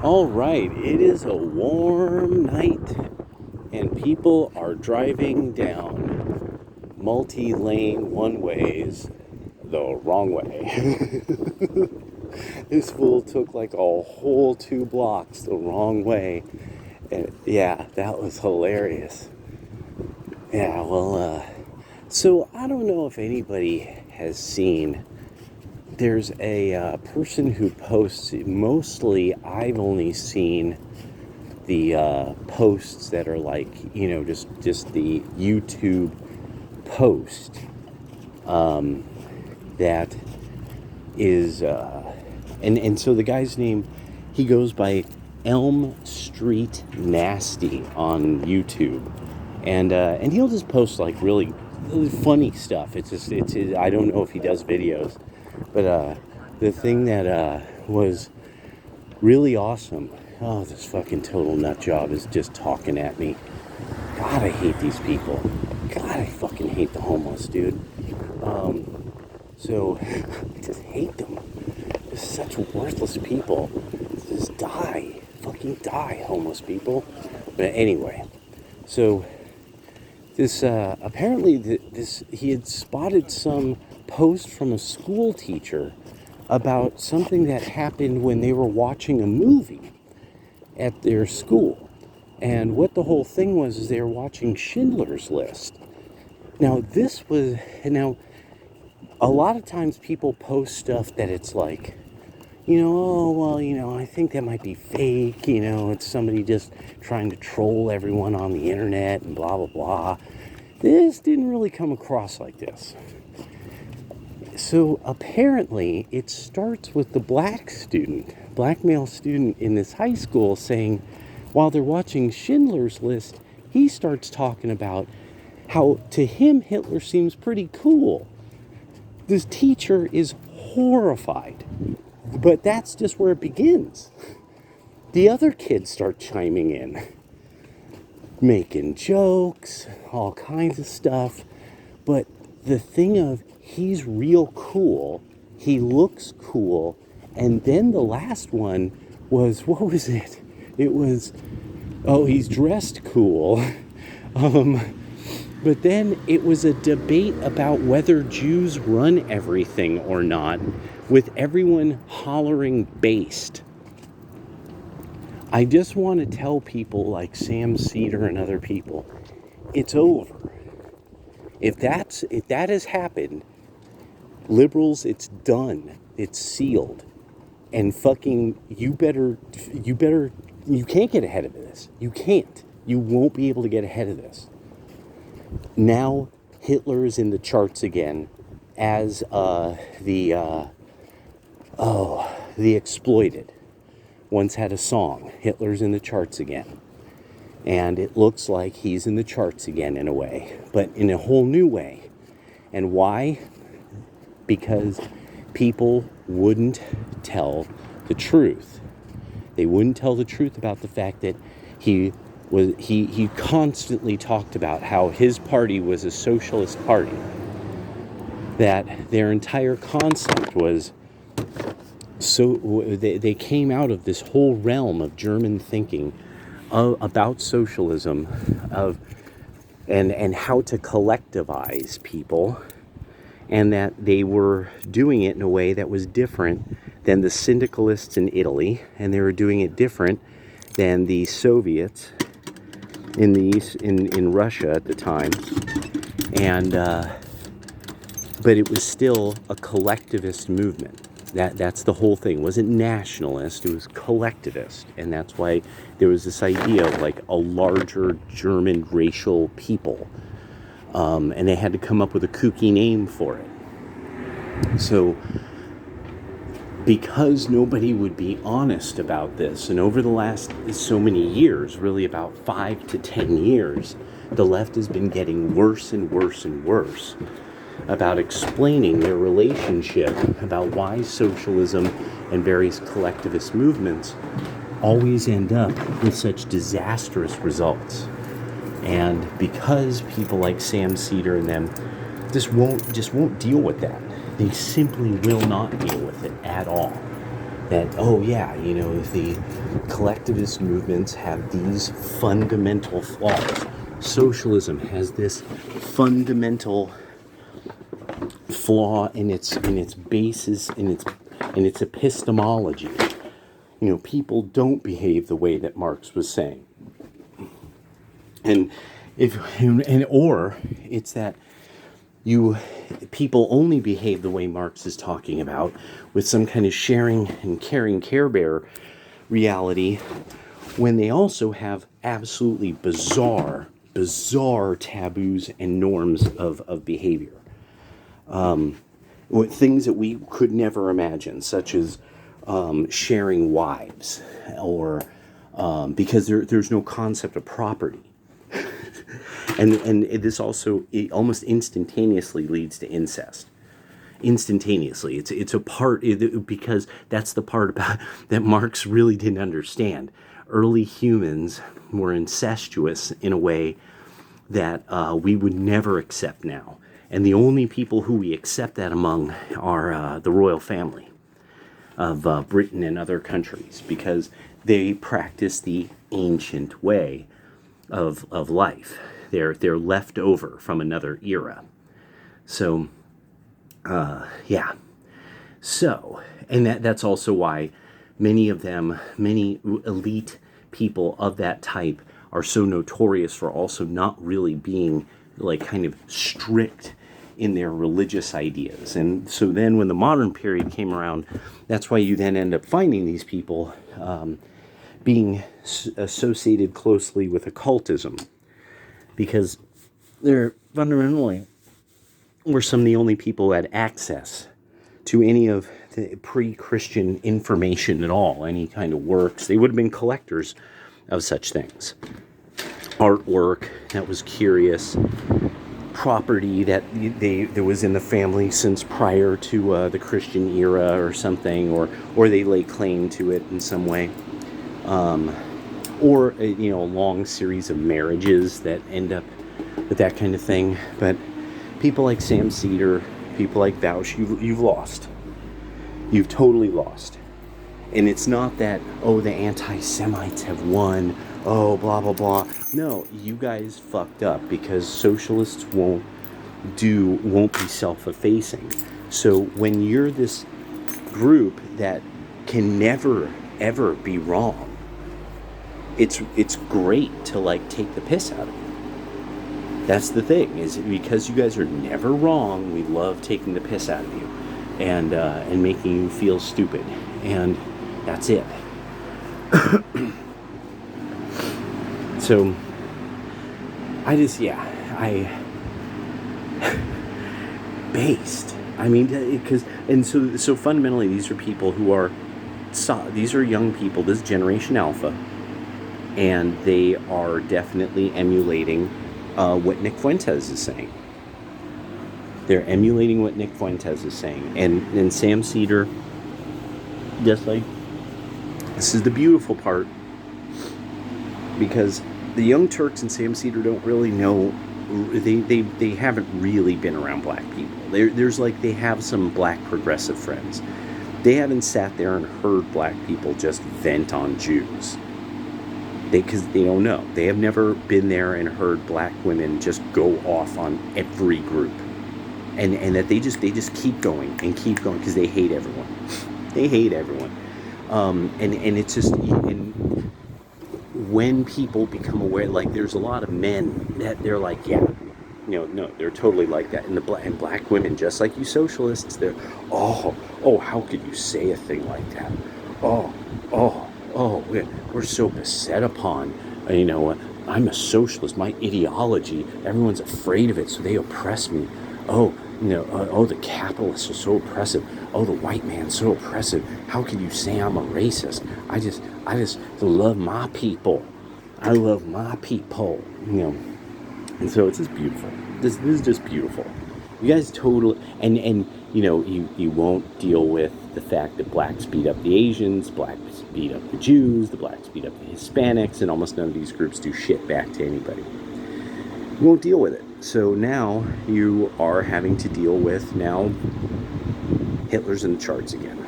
All right, it is a warm night, and people are driving down multi-lane one-ways the wrong way. This fool took like a whole 2 blocks the wrong way, and yeah, that was hilarious. Yeah, well, so I don't know if anybody has seen. There's a person who posts. Mostly, I've only seen the posts that are like, just the YouTube post that is, and so the guy's name, he goes by Elm Street Nasty on YouTube, and he'll just post like really funny stuff. It's I don't know if he does videos, but the thing that was really awesome. Oh, this fucking total nut job is just talking at me. God, I hate these people. God, I fucking hate the homeless, dude. So, I just hate them. They're such worthless people. Just die. Fucking die, homeless people. But anyway, so this, apparently he had spotted some post from a school teacher about something that happened when they were watching a movie at their school. And what the whole thing was is they were watching Schindler's List. Now, a lot of times people post stuff that it's like, oh, well, I think that might be fake, it's somebody just trying to troll everyone on the internet and blah, blah, blah. This didn't really come across like this. So apparently it starts with the black male student in this high school saying, while they're watching Schindler's List, he starts talking about how to him Hitler seems pretty cool. This teacher is horrified, but that's just where it begins. The other kids start chiming in, making jokes, all kinds of stuff, but the thing of he's real cool, he looks cool, and then the last one was, what was it? It was, oh, he's dressed cool. But then it was a debate about whether Jews run everything or not, with everyone hollering based. I just want to tell people like Sam Cedar and other people, it's over. If that has happened, liberals, it's done. It's sealed. And fucking, you can't get ahead of this. You can't. You won't be able to get ahead of this. Now, Hitler is in the charts again as the Exploited once had a song. Hitler's in the charts again. And it looks like he's in the charts again in a way, but in a whole new way. And why? Because people wouldn't tell the truth. They wouldn't tell the truth about the fact that he constantly talked about how his party was a socialist party. That their entire concept was, so they came out of this whole realm of German thinking about socialism, and how to collectivize people, and that they were doing it in a way that was different than the syndicalists in Italy, and they were doing it different than the Soviets in Russia at the time, and but it was still a collectivist movement. That's the whole thing. It wasn't nationalist, it was collectivist. And that's why there was this idea of like a larger German racial people. And they had to come up with a kooky name for it. So, because nobody would be honest about this, and over the last so many years, really about 5 to 10 years, the left has been getting worse and worse and worse about explaining their relationship, about why socialism and various collectivist movements always end up with such disastrous results. And because people like Sam Cedar and them just won't deal with that. They simply will not deal with it at all. that, oh yeah, the collectivist movements have these fundamental flaws. Socialism has this fundamental flaw in its basis, in its epistemology. People don't behave the way that Marx was saying. And or it's that people only behave the way Marx is talking about, with some kind of sharing and caring Care Bear reality, when they also have absolutely bizarre taboos and norms of behavior. Things that we could never imagine, such as sharing wives, or because there's no concept of property. And this also, it almost instantaneously leads to incest. Instantaneously, it's a part, because that's the part about that Marx really didn't understand. Early humans were incestuous in a way that we would never accept now, and the only people who we accept that among are the royal family of Britain and other countries, because they practice the ancient way of life. They're left over from another era. So, yeah. So, and that's also why many elite people of that type are so notorious for also not really being like kind of strict in their religious ideas. And so then when the modern period came around, that's why you then end up finding these people being associated closely with occultism, because they're fundamentally were some of the only people who had access to any of the pre-Christian information at all, any kind of works. They would have been collectors of such things. Artwork that was curious, property that there was in the family since prior to the Christian era or something, or they lay claim to it in some way. Or a long series of marriages that end up with that kind of thing. But people like Sam Cedar, people like Vaush, you've lost. You've totally lost. And it's not that, oh, the anti-Semites have won, oh, blah, blah, blah. No, you guys fucked up, because socialists won't be self-effacing. So when you're this group that can never, ever be wrong, it's great to like take the piss out of you. That's the thing, is because you guys are never wrong, we love taking the piss out of you and making you feel stupid, and that's it. So based. I mean, so fundamentally, these are people who are, these are young people, this is Generation Alpha, and they are definitely emulating what Nick Fuentes is saying. They're emulating what Nick Fuentes is saying. And Sam Cedar, just like, this is the beautiful part, because the Young Turks and Sam Cedar don't really know, they haven't really been around black people. There's like, they have some black progressive friends. They haven't sat there and heard black people just vent on Jews. Because they don't know. They have never been there and heard black women just go off on every group. And that they just keep going and keep going, because they hate everyone. They hate everyone. And it's just, and when people become aware, like there's a lot of men that they're like, yeah, no, they're totally like that. And and black women, just like you socialists, they're, oh, how could you say a thing like that? We're so beset upon, I'm a socialist, my ideology, everyone's afraid of it, so they oppress me. The capitalists are so oppressive. Oh, the white man's so oppressive. How can you say I'm a racist? I just love my people. I love my people, And so it's just beautiful. This is just beautiful. You guys totally, and you won't deal with the fact that blacks beat up the Asians, blacks beat up the Jews, the blacks beat up the Hispanics, and almost none of these groups do shit back to anybody. You won't deal with it. So now you are having to deal with, now Hitler's in the charts again.